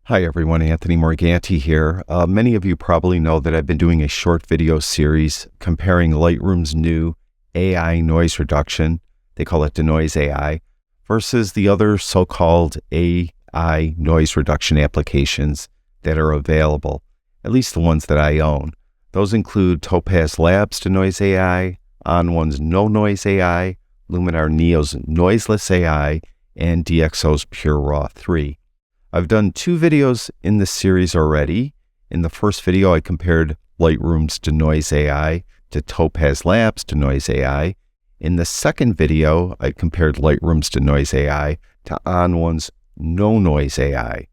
Hi everyone, Anthony Morganti here. Many of you probably know that I've been doing a short video series comparing Lightroom's new AI noise reduction, they call it Denoise AI, versus the other so-called AI noise reduction applications that are available, at least the ones that I own. Those include Topaz Labs' Denoise AI, ON1's NoNoise AI, Luminar Neo's Noiseless AI, and DxO's PureRAW 3. I've done 2 videos in this series already. In the first video, I compared Lightroom's Denoise AI to Topaz Labs' Denoise AI. In the second video, I compared Lightroom's Denoise AI to ON1's NoNoise AI.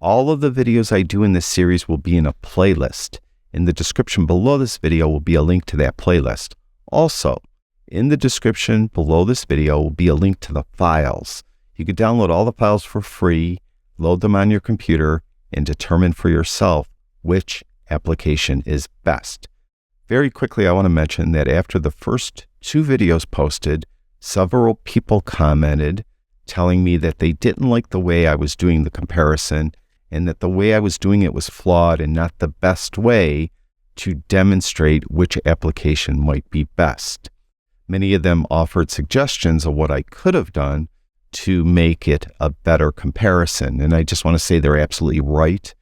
All of the videos I do in this series will be in a playlist. In the description below this video will be a link to that playlist. Also, in the description below this video will be a link to the files. You can download all the files for free, load them on your computer, and determine for yourself which application is best. Very quickly, I want to mention that after the first 2 videos posted, several people commented telling me that they didn't like the way I was doing the comparison and that the way I was doing it was flawed and not the best way to demonstrate which application might be best. Many of them offered suggestions of what I could have done to make it a better comparison. And I just want to say they're absolutely right.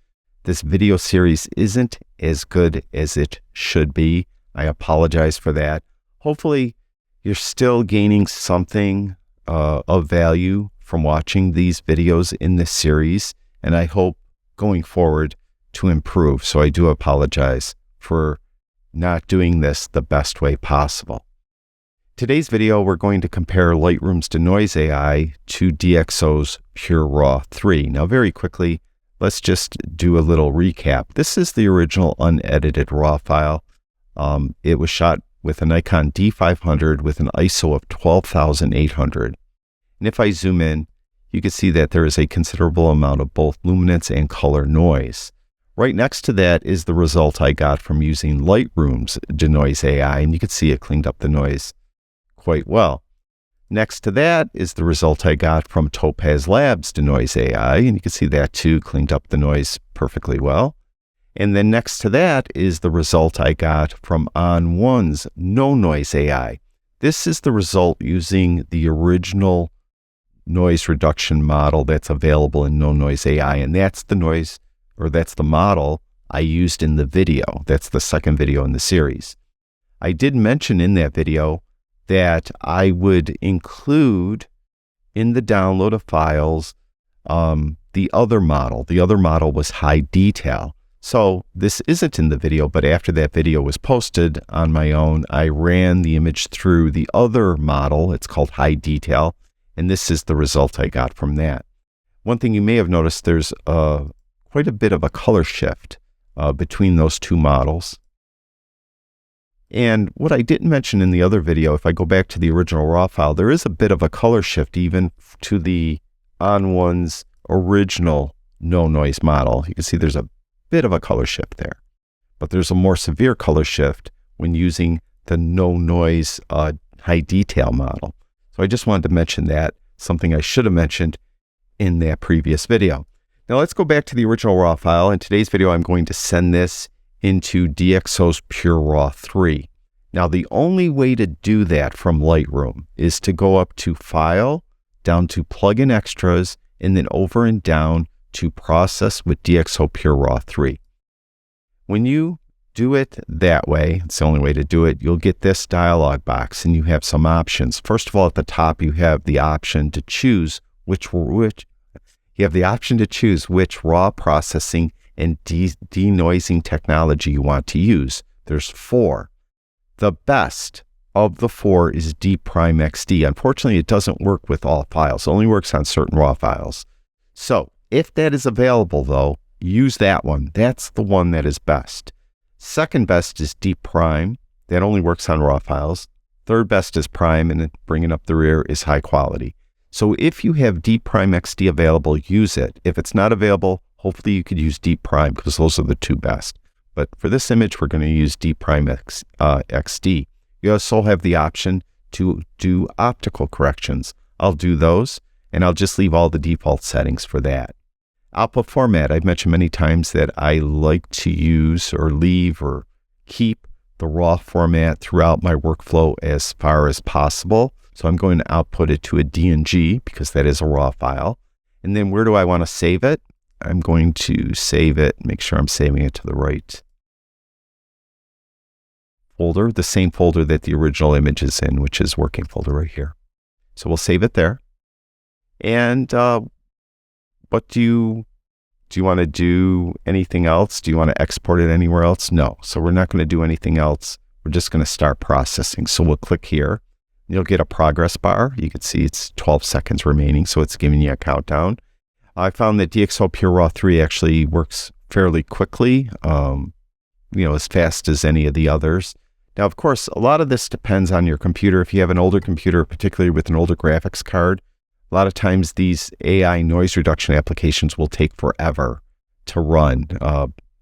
This video series isn't as good as it should be. I apologize for that. Hopefully, you're still gaining something of value from watching these videos in this series. And I hope going forward to improve. So I do apologize for not doing this the best way possible. Today's video, we're going to compare Lightroom's Denoise AI to DxO's PureRAW 3. Now, very quickly, let's just do a little recap. This is the original unedited RAW file. It was shot with a Nikon D500 with an ISO of 12,800. And if I zoom in, you can see that there is a considerable amount of both luminance and color noise. Right next to that is the result I got from using Lightroom's Denoise AI, and you can see it cleaned up the noise quite well. Next to that is the result I got from Topaz Labs' Denoise AI, and you can see that too cleaned up the noise perfectly well. And then next to that is the result I got from ON1's NoNoise AI. This is the result using the original noise reduction model that's available in NoNoise AI, and that's the noise, or that's the model I used in the video. That's the second video in the series. I did mention in that video that I would include in the download of files the other model. The other model was high detail. So this isn't in the video, but after that video was posted on my own, I ran the image through the other model. It's called high detail, and this is the result I got from that. One thing you may have noticed, there's quite a bit of a color shift between those 2 models. And what I didn't mention in the other video, if I go back to the original RAW file, there is a bit of a color shift even to the ON1's original NoNoise model. You can see there's a bit of a color shift there, but there's a more severe color shift when using the NoNoise high detail model. So I just wanted to mention that, something I should have mentioned in that previous video. Now let's go back to the original RAW file. In today's video, I'm going to send this into DxO's PureRAW 3. Now, the only way to do that from Lightroom is to go up to File, down to Plugin Extras, and then over and down to Process with DxO PureRAW 3. When you do it that way, it's the only way to do it, you'll get this dialog box, and you have some options. First of all, at the top, you have the option to choose which RAW processing and denoising technology you want to use. There's 4. The best of the 4 is D'Prime XD. Unfortunately, it doesn't work with all files. It only works on certain RAW files. So if that is available, though, use that one. That's the one that is best. Second best is D'Prime. That only works on RAW files. Third best is Prime, and then bringing up the rear is high quality. So if you have D'Prime XD available, use it. If it's not available, hopefully you could use D'Prime because those are the 2 best. But for this image, we're going to use D'Prime XD. You also have the option to do optical corrections. I'll do those, and I'll just leave all the default settings for that. Output format. I've mentioned many times that I like to use or leave or keep the raw format throughout my workflow as far as possible. So I'm going to output it to a DNG because that is a raw file. And then where do I want to save it? I'm going to save it, make sure I'm saving it to the right folder, the same folder that the original image is in, which is working folder right here. So we'll save it there. And what do you want to do anything else? Do you want to export it anywhere else? No. So we're not going to do anything else. We're just going to start processing. So we'll click here. You'll get a progress bar. You can see it's 12 seconds remaining, so it's giving you a countdown. I found that DxO PureRAW 3 actually works fairly quickly, as fast as any of the others. Now, of course, a lot of this depends on your computer. If you have an older computer, particularly with an older graphics card, a lot of times these AI noise reduction applications will take forever to run.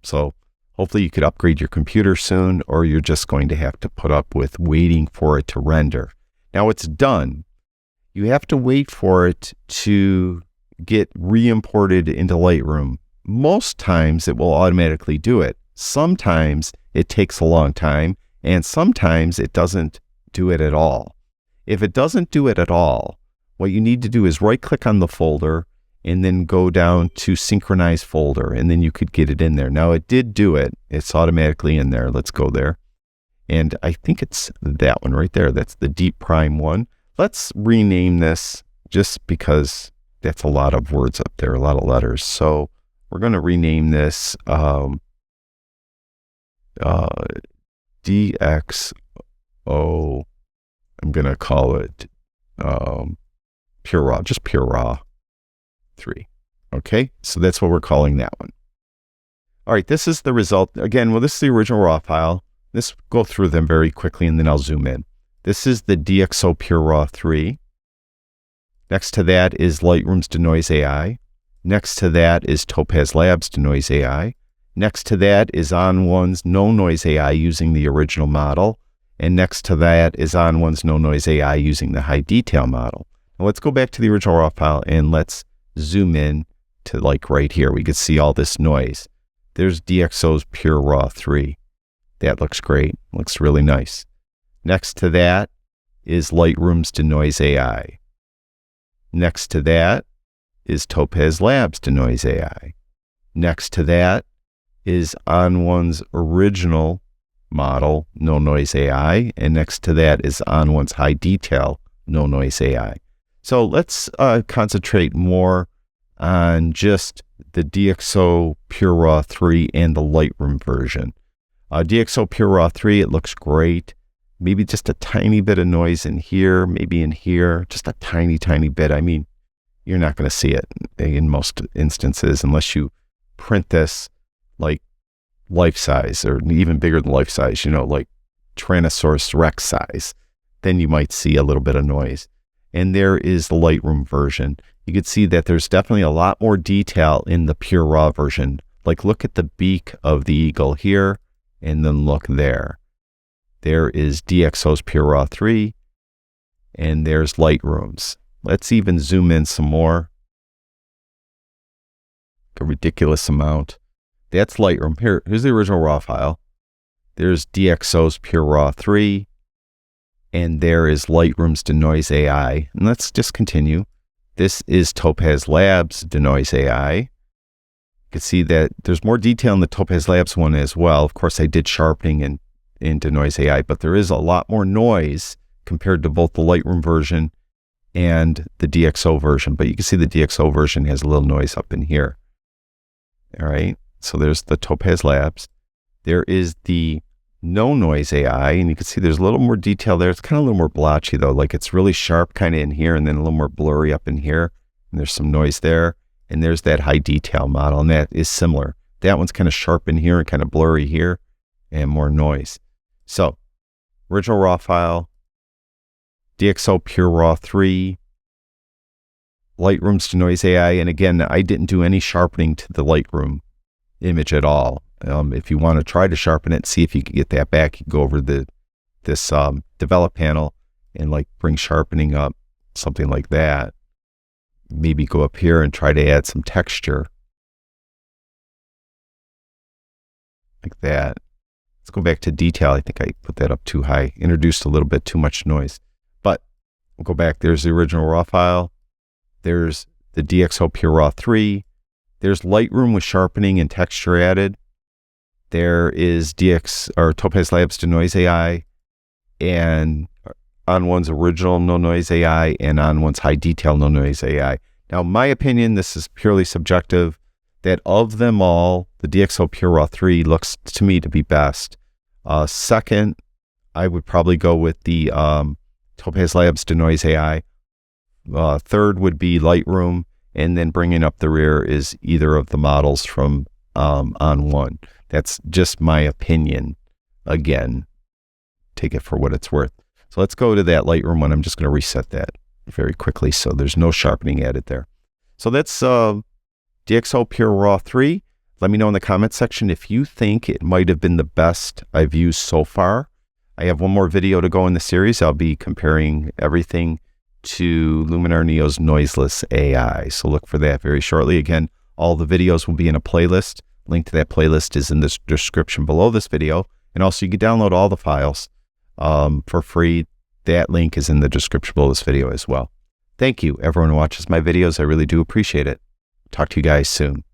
So hopefully you could upgrade your computer soon, or you're just going to have to put up with waiting for it to render. Now it's done. You have to wait for it to get re-imported into Lightroom. Most times it will automatically do it. Sometimes it takes a long time, and sometimes it doesn't do it at all. If it doesn't do it at all, what you need to do is right-click on the folder and then go down to Synchronize Folder, and then you could get it in there. Now, it did do it. It's automatically in there. Let's go there. And I think it's that one right there. That's the Deep Prime one. Let's rename this just because that's a lot of words up there, a lot of letters. So we're going to rename this DxO. I'm going to call it PureRAW, just PureRAW 3. Okay, so that's what we're calling that one. All right, this is the result. Again, well, this is the original RAW file. Let's go through them very quickly, and then I'll zoom in. This is the DxO PureRAW 3. Next to that is Lightroom's Denoise AI. Next to that is Topaz Labs' Denoise AI. Next to that is ON1's NoNoise AI using the original model. And next to that is ON1's NoNoise AI using the high detail model. Now let's go back to the original RAW file and let's zoom in to like right here. We can see all this noise. There's DxO's PureRAW 3. That looks great. Looks really nice. Next to that is Lightroom's Denoise AI. Next to that is Topaz Labs' Denoise AI. Next to that is ON1's original model, NoNoise AI. And next to that is ON1's high detail, NoNoise AI. So let's concentrate more on just the DxO PureRAW 3 and the Lightroom version. DxO PureRAW 3, it looks great. Maybe just a tiny bit of noise in here, maybe in here, just a tiny, tiny bit. I mean, you're not going to see it in most instances unless you print this like life size or even bigger than life size, like Tyrannosaurus Rex size. Then you might see a little bit of noise. And there is the Lightroom version. You can see that there's definitely a lot more detail in the PureRAW version. Like look at the beak of the eagle here, and then look there. There is DxO's PureRAW 3, and there's Lightroom's. Let's even zoom in some more. A ridiculous amount. That's Lightroom. Here's the original RAW file. There's DxO's PureRAW 3, and there is Lightroom's Denoise AI. And let's just continue. This is Topaz Labs' Denoise AI. You can see that there's more detail in the Topaz Labs one as well. Of course, I did sharpening in Denoise AI, but there is a lot more noise compared to both the Lightroom version and the DxO version. But you can see the DxO version has a little noise up in here. All right, so there's the Topaz Labs. There is the NoNoise AI, and you can see there's a little more detail there. It's kind of a little more blotchy though, like it's really sharp kind of in here and then a little more blurry up in here. And there's some noise there. And there's that high detail model, and that is similar. That one's kind of sharp in here and kind of blurry here and more noise. So, original RAW file, DxO PureRAW 3, Lightroom's Denoise AI, and again, I didn't do any sharpening to the Lightroom image at all. If you want to try to sharpen it, see if you can get that back, you can go over this develop panel and like bring sharpening up, something like that. Maybe go up here and try to add some texture like that. Let's go back to detail. I think I put that up too high, introduced a little bit too much noise. But we'll go back. There's the original RAW file. There's the DxO PureRAW 3. There's Lightroom with sharpening and texture added. There is Topaz Labs Denoise AI, and on one's original NoNoise AI and on one's high detail NoNoise AI. Now, in my opinion, this is purely subjective, that of them all, the DxO PureRAW 3 looks to me to be best. Second, I would probably go with the Topaz Labs Denoise AI. Third would be Lightroom, and then bringing up the rear is either of the models from on one. That's just my opinion. Again, take it for what it's worth. So let's go to that Lightroom one. I'm just going to reset that very quickly so there's no sharpening added there. So that's DxO PureRAW 3. Let me know in the comment section if you think it might have been the best I've used so far. I have one more video to go in the series. I'll be comparing everything to Luminar Neo's noiseless AI. So look for that very shortly. Again, all the videos will be in a playlist. Link to that playlist is in the description below this video. And also you can download all the files for free. That link is in the description below this video as well. Thank you, everyone who watches my videos. I really do appreciate it. Talk to you guys soon.